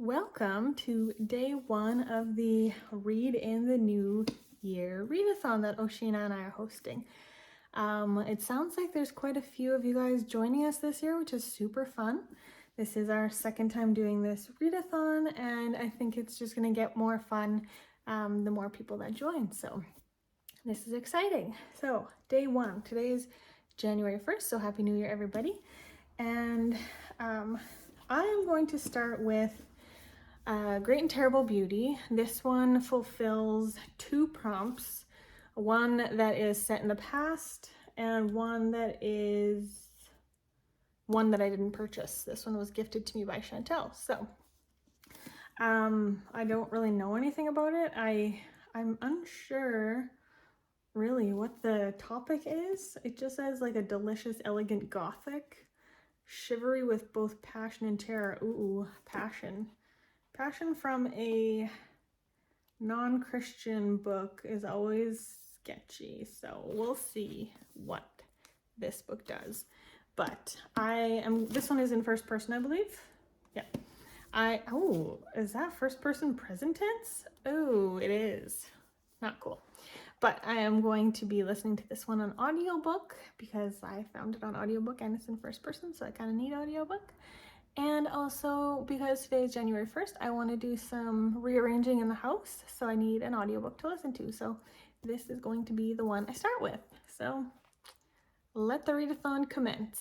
Welcome to day one of the Read in the New Year readathon that Oshina and I are hosting. It sounds like there's quite a few of you guys joining us this year, which is super fun. This is our second time doing this readathon, and I think it's just going to get more fun the more people that join. So this is exciting. So day one, today is January 1st, so Happy New Year, everybody. And I am going to start with Great and Terrible Beauty. This one fulfills two prompts, one that is set in the past and one that I didn't purchase. This one was gifted to me by Chantel. So I don't really know anything about it. I'm unsure really what the topic is. It just says like a delicious, elegant gothic, shivery with both passion and terror. Ooh, passion. Passion from a non-Christian book is always sketchy, so we'll see what this book does. But this one is in first person, I believe. Yeah. Is that first person present tense? Oh, it is. Not cool. But I am going to be listening to this one on audiobook because I found it on audiobook and it's in first person, so I kind of need audiobook. And also because today is January 1st, I want to do some rearranging in the house, so I need an audiobook to listen to. So this is going to be the one I start with. So let the readathon commence.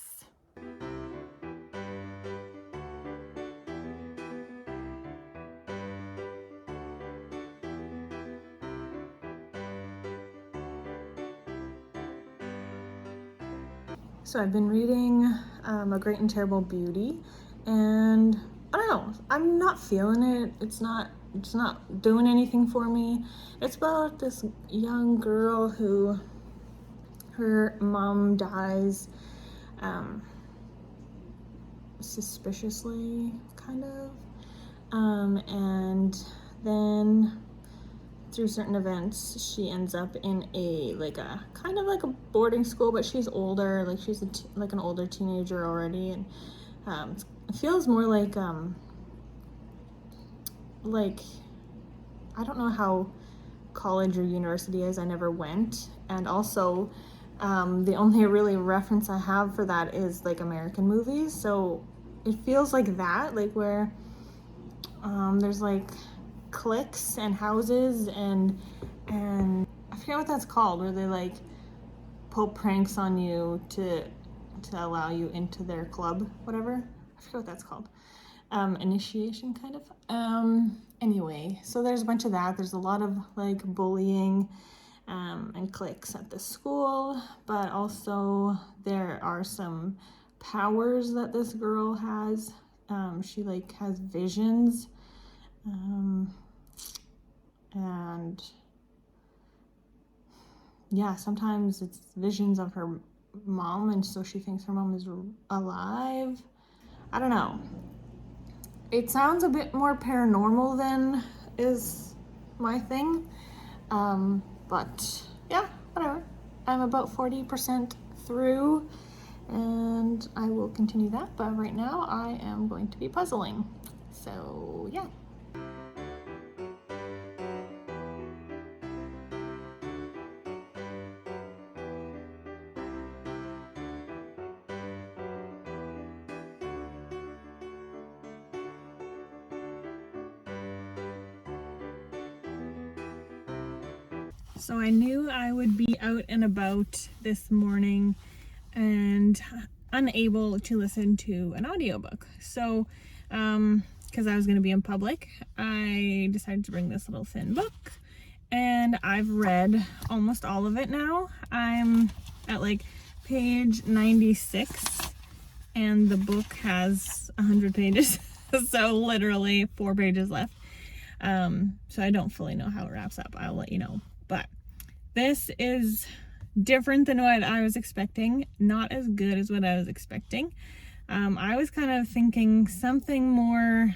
So I've been reading A Great and Terrible Beauty, and I don't know, I'm not feeling it. It's not doing anything for me. It's about this young girl who her mom dies suspiciously, kind of, and then through certain events she ends up in a kind of like a boarding school, but she's older, like she's like an older teenager already, and it feels more like I don't know how college or university is. I never went, and also the only really reference I have for that is like American movies, so it feels like that, like where there's like cliques and houses and I forget what that's called, where they like pull pranks on you to allow you into their club, whatever. I forget what that's called. Initiation, kind of. Anyway, so there's a bunch of that. There's a lot of like bullying and cliques at the school, but also there are some powers that this girl has. She like has visions, and yeah, sometimes it's visions of her mom, and so she thinks her mom is alive. I don't know. It sounds a bit more paranormal than is my thing, but yeah, whatever. I'm about 40% through, and I will continue that, but right now I am going to be puzzling. So yeah. So I knew I would be out and about this morning and unable to listen to an audiobook. So, because I was going to be in public, I decided to bring this little thin book, and I've read almost all of it now. I'm at like page 96, and the book has 100 pages, so literally 4 pages left. So I don't fully know how it wraps up. I'll let you know. But this is different than what I was expecting. Not as good as what I was expecting. I was kind of thinking something more,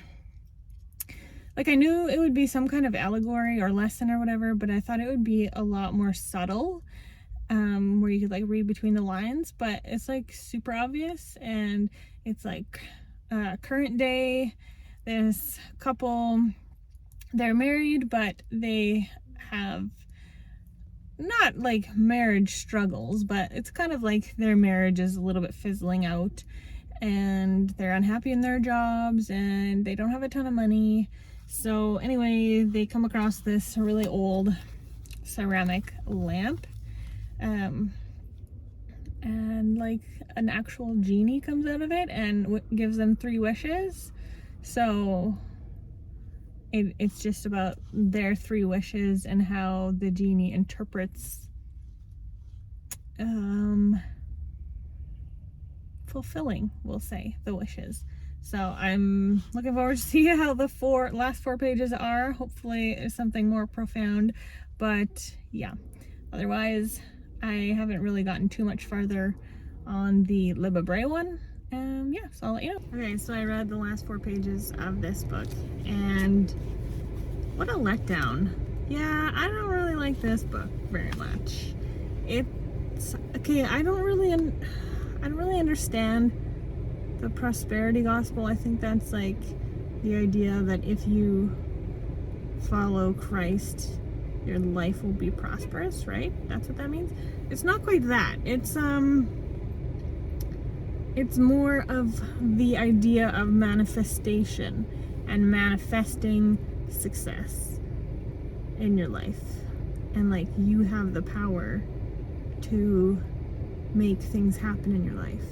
like I knew it would be some kind of allegory or lesson or whatever, but I thought it would be a lot more subtle, where you could like read between the lines, but it's like super obvious, and it's like current day. this couple, they're married, but they have not like marriage struggles, but it's kind of like their marriage is a little bit fizzling out, and they're unhappy in their jobs, and they don't have a ton of money. So anyway, they come across this really old ceramic lamp, and like an actual genie comes out of it and gives them 3 wishes. So it's just about their 3 wishes and how the genie interprets fulfilling, we'll say, the wishes. So I'm looking forward to see how the last 4 pages are. Hopefully it's something more profound, but yeah, otherwise I haven't really gotten too much farther on the Libba Bray one. Yeah, so I'll let you know. Okay, so I read the last 4 pages of this book, and what a letdown. Yeah, I don't really like this book very much. It's okay. I don't really understand the prosperity gospel. I think that's like the idea that if you follow Christ, your life will be prosperous, right? That's what that means. It's not quite that. It's more of the idea of manifestation and manifesting success in your life, and like you have the power to make things happen in your life.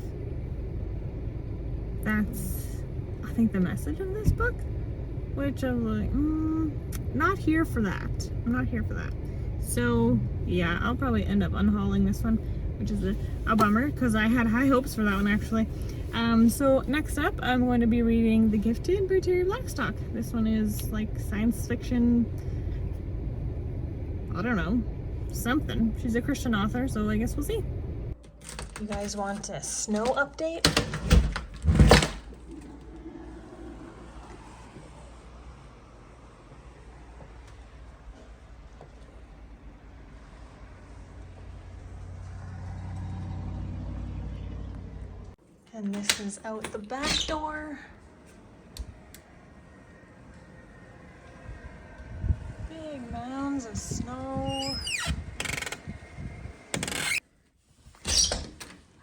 That's, I think, the message of this book, which I'm like, not here for that. I'm not here for that. So yeah, I'll probably end up unhauling this one, which is a bummer because I had high hopes for that one actually. So next up, I'm going to be reading The Gifted by Terry Blackstock. This one is like science fiction, I don't know, something. She's a Christian author, so I guess we'll see. You guys want a snow update? And this is out the back door. Big mounds of snow.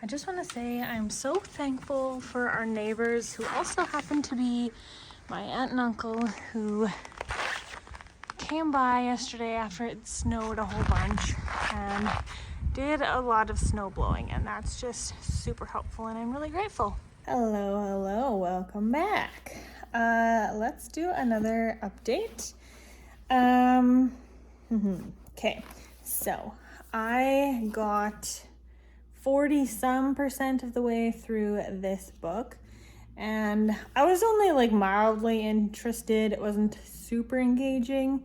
I just want to say I'm so thankful for our neighbors, who also happen to be my aunt and uncle, who came by yesterday after it snowed a whole bunch and did a lot of snow blowing, and that's just super helpful, and I'm really grateful. Hello, welcome back. Let's do another update. Okay, so I got 40% of the way through this book, and I was only like mildly interested. It wasn't super engaging,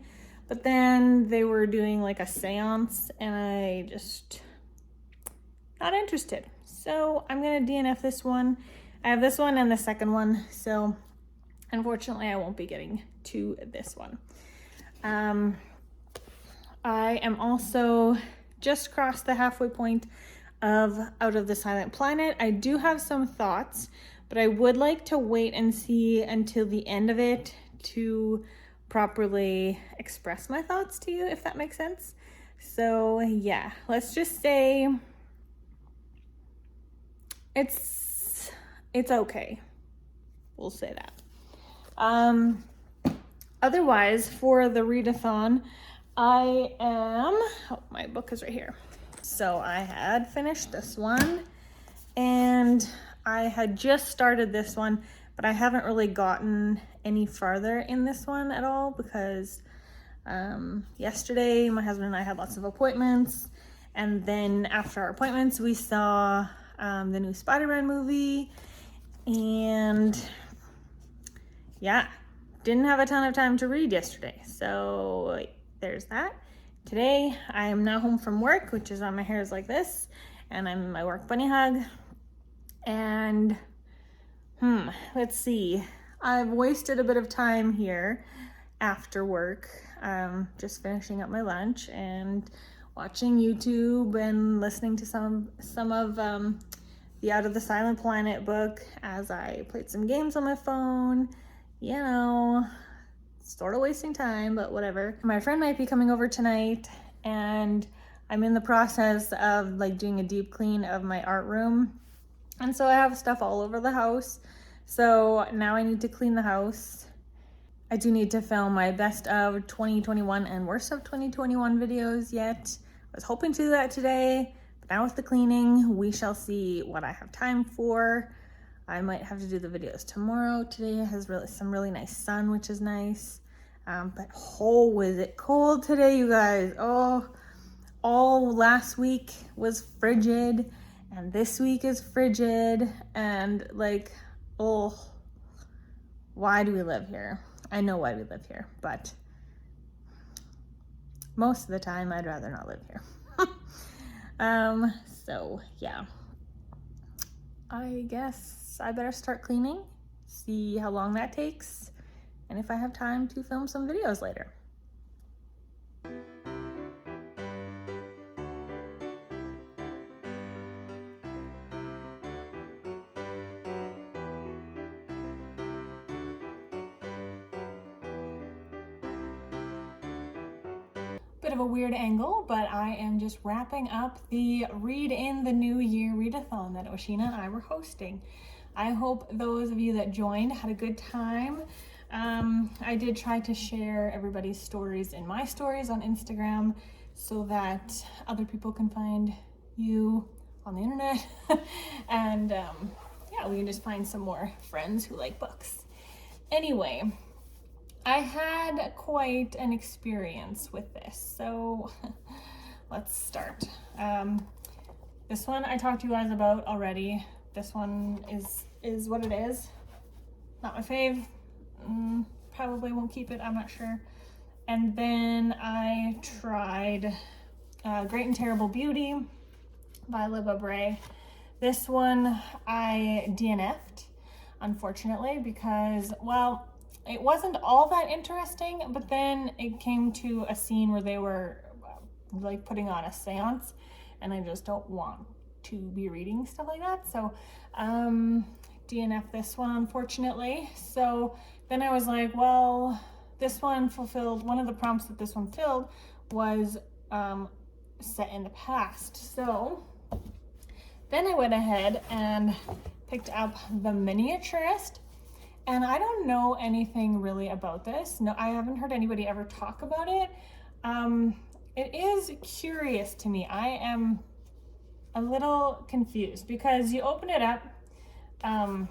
but then they were doing like a seance, and I just not interested. So I'm gonna DNF this one. I have this one and the second one, so unfortunately I won't be getting to this one. I am also just crossed the halfway point of Out of the Silent Planet. I do have some thoughts, but I would like to wait and see until the end of it to properly express my thoughts to you, if that makes sense. So yeah, let's just say it's okay. We'll say that. Otherwise, for the readathon, my book is right here. So I had finished this one, and I had just started this one, but I haven't really gotten any farther in this one at all because yesterday my husband and I had lots of appointments, and then after our appointments we saw the new Spider-Man movie, and yeah, didn't have a ton of time to read yesterday, so there's that. Today I am now home from work, which is why my hair is like this, and I'm in my work bunny hug, and let's see, I've wasted a bit of time here after work, just finishing up my lunch and watching YouTube and listening to some of the Out of the Silent Planet book as I played some games on my phone you know, sort of wasting time, but whatever. My friend might be coming over tonight, and I'm in the process of like doing a deep clean of my art room. And so I have stuff all over the house. So now I need to clean the house. I do need to film my best of 2021 and worst of 2021 videos yet. I was hoping to do that today, but now with the cleaning, we shall see what I have time for. I might have to do the videos tomorrow. Today has some really nice sun, which is nice. But oh, was it cold today, you guys? Oh, all last week was frigid, and this week is frigid, and like, oh, why do we live here? I know why we live here, but most of the time I'd rather not live here. So yeah, I guess I better start cleaning, see how long that takes, and if I have time to film some videos later. Bit of a weird angle, but I am just wrapping up the Read in the New Year readathon that Oshina and I were hosting. I hope those of you that joined had a good time. I did try to share everybody's stories in my stories on Instagram so that other people can find you on the internet. And yeah, we can just find some more friends who like books. Anyway, I had quite an experience with this, so let's start. This one I talked to you guys about already. This one is what it is. Not my fave. Probably won't keep it, I'm not sure. And then I tried Great and Terrible Beauty by Libba Bray. This one I DNF'd, unfortunately, because, well, it wasn't all that interesting, but then it came to a scene where they were like putting on a seance, and I just don't want to be reading stuff like that. So DNF this one, unfortunately. So then I was like, well, this one fulfilled, one of the prompts that this one filled was set in the past. So then I went ahead and picked up The Miniaturist. And I don't know anything really about this. No, I haven't heard anybody ever talk about it. It is curious to me. I am a little confused because you open it up and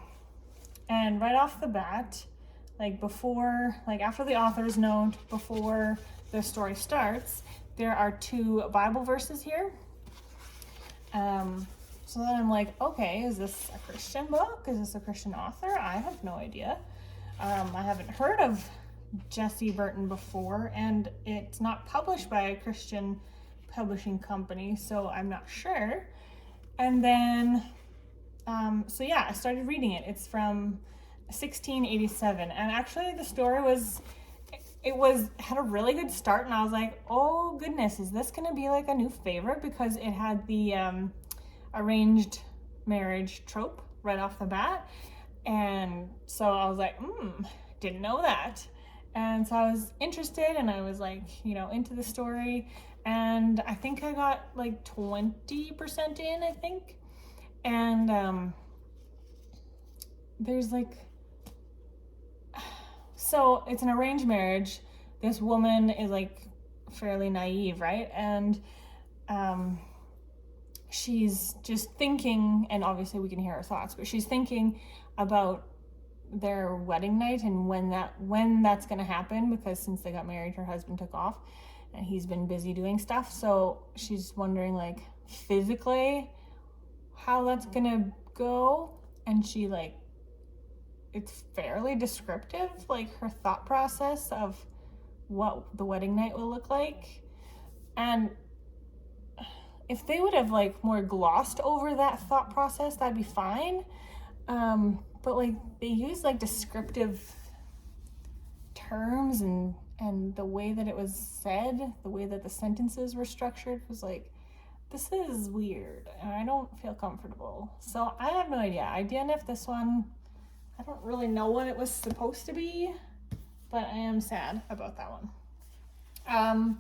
right off the bat, like before, like after the author's note, before the story starts, there are 2 Bible verses here. So then I'm like, okay, is this a Christian book? Is this a Christian author? I have no idea. I haven't heard of Jessie Burton before, and it's not published by a Christian publishing company, so I'm not sure. And then, so yeah, I started reading it. It's from 1687, and actually the story had a really good start, and I was like, oh goodness, is this gonna be like a new favorite? Because it had the arranged marriage trope right off the bat. And so I was like, didn't know that. And so I was interested, and I was like, into the story. And I think I got like 20% in, I think. And there's like, so it's an arranged marriage. This woman is like fairly naive, right? And she's just thinking, and obviously we can hear her thoughts, but she's thinking about their wedding night and when that's going to happen, because since they got married, her husband took off and he's been busy doing stuff. So she's wondering like physically how that's going to go. And she like, it's fairly descriptive, like her thought process of what the wedding night will look like. And if they would have like more glossed over that thought process, that'd be fine. But like they use like descriptive terms, and the way that it was said, the way that the sentences were structured was like, this is weird and I don't feel comfortable. So I have no idea. I DNF this one. I don't really know what it was supposed to be, but I am sad about that one.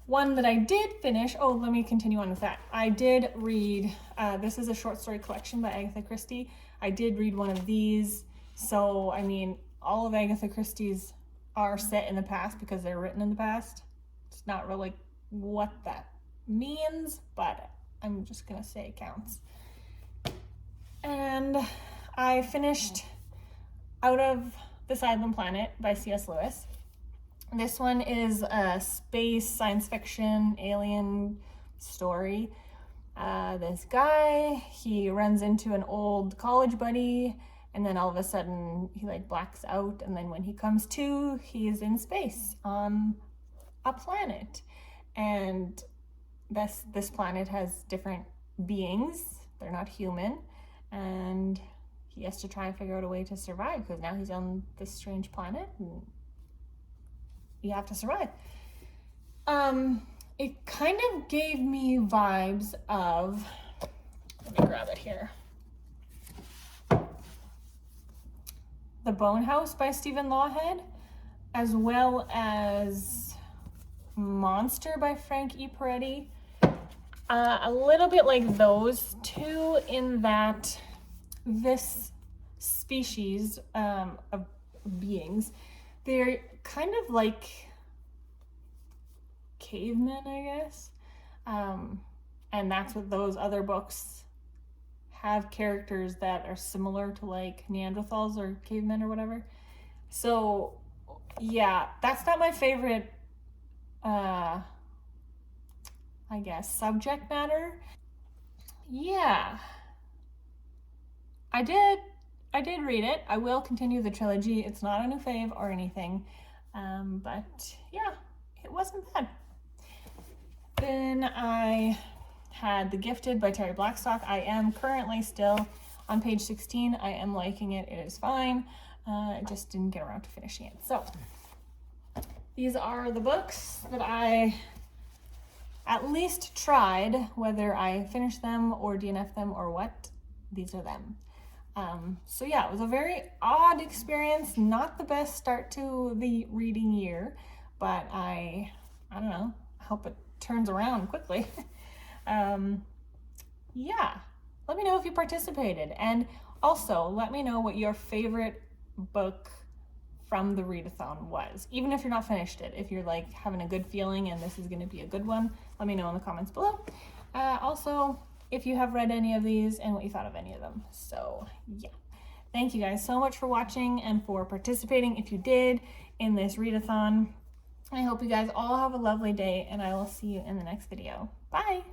One that I did finish, oh, let me continue on with that. I did read, this is a short story collection by Agatha Christie. I did read one of these. So, I mean, all of Agatha Christie's are set in the past because they're written in the past. It's not really what that means, but I'm just gonna say it counts. And I finished Out of This Island Planet by C.S. Lewis. This one is a space, science fiction, alien story. This guy, he runs into an old college buddy, and then all of a sudden he like blacks out, and then when he comes to, he is in space on a planet. And this planet has different beings. They're not human, and he has to try and figure out a way to survive because now he's on this strange planet and you have to survive. It kind of gave me vibes of, let me grab it here, The Bone House by Stephen Lawhead, as well as Monster by Frank E. Peretti. A little bit like those two in that this species of beings, they're kind of like cavemen, I guess. And that's what those other books have, characters that are similar to like Neanderthals or cavemen or whatever. So yeah, that's not my favorite, I guess, subject matter. Yeah, I did read it. I will continue the trilogy. It's not a new fave or anything, but yeah, it wasn't bad. Then I had The Gifted by Terry Blackstock. I am currently still on page 16. I am liking it. It is fine. I just didn't get around to finishing it. So these are the books that I at least tried. Whether I finished them or DNF them or what, these are them. So yeah, it was a very odd experience. Not the best start to the reading year, but I don't know, hope it turns around quickly. Yeah, let me know if you participated, and also let me know what your favorite book from the readathon was, even if you're not finished it. If you're like having a good feeling and this is going to be a good one, let me know in the comments below. Also, if you have read any of these and what you thought of any of them. So yeah, thank you guys so much for watching and for participating if you did in this readathon. I hope you guys all have a lovely day, and I will see you in the next video. Bye!